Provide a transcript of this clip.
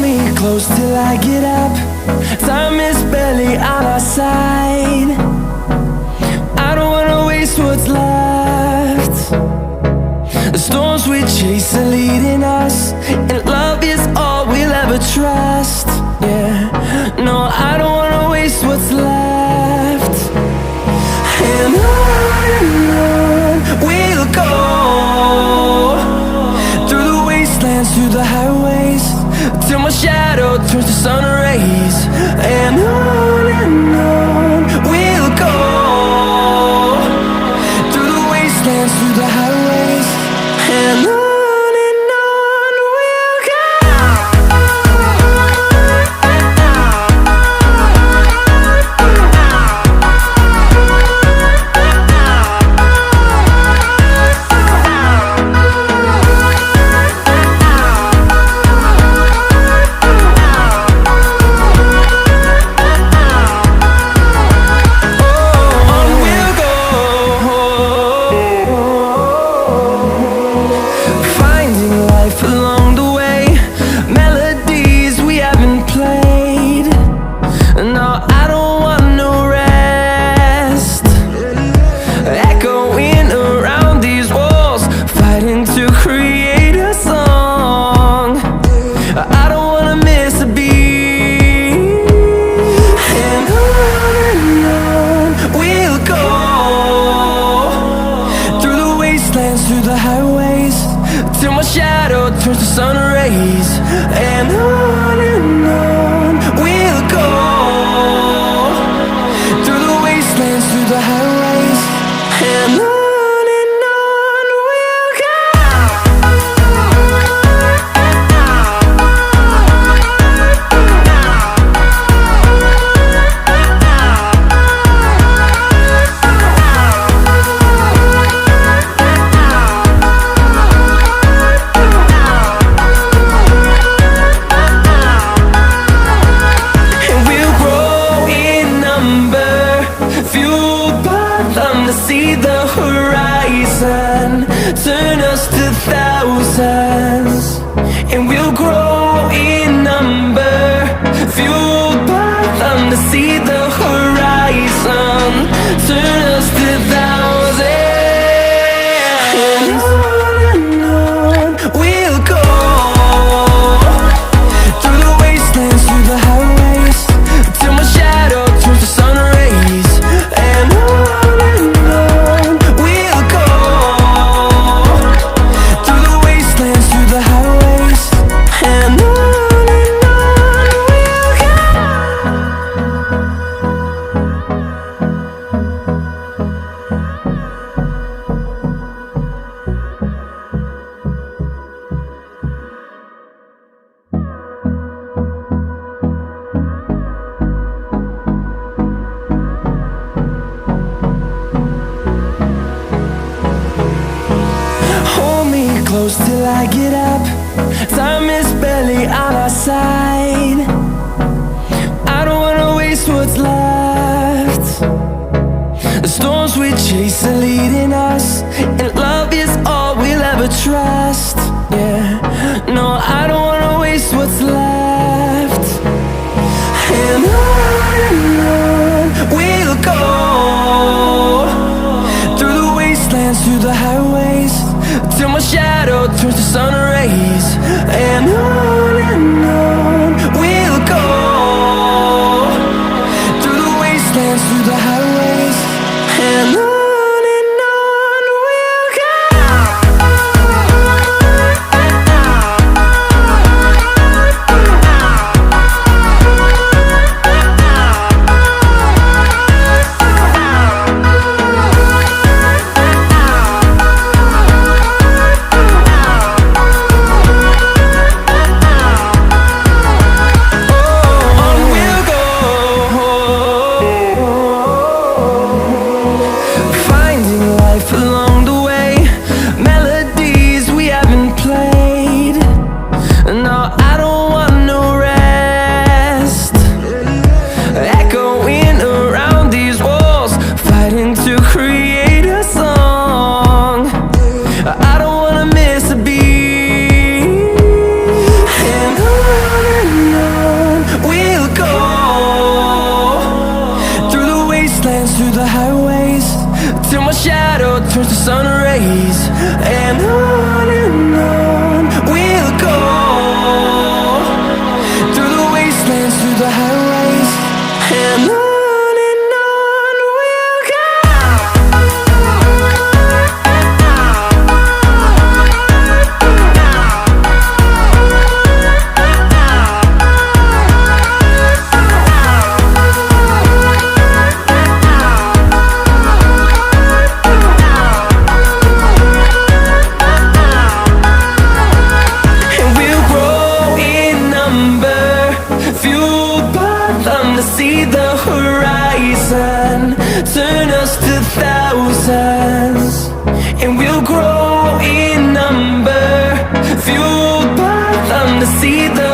me close till I get up. Time is barely on our side. I don't wanna waste what's left. The storms we chase are leading us, and love is all we'll ever trust. Yeah, no, I don't wanna waste what's left. And on we'll go, through the wastelands, through the highways, till my shadow turns to sun rays. And on we'll go, through the wastelands, through the highways, and on we'll go. Through the highways, till my shadow turns to sun rays. And on we'll go, through the wastelands, through the highways, and on we'll go. See the horizon, turn us to thousands, and we'll grow in number, fueled by them. To see the horizon, turn us to thousands, and on we'll go, through the wastelands, through the highways, till my shadow turns to sun rays. And close till I get up. Time is barely on our side. I don't wanna waste what's left. The storms we chase are leading us, and love is all we'll ever trust. Yeah, no, I don't wanna waste what's left. And on we'll go, through the wastelands, through the highways, till my shadow turns to sun rays. And on we'll go, through the wastelands, through the highways, and on we'll go. see the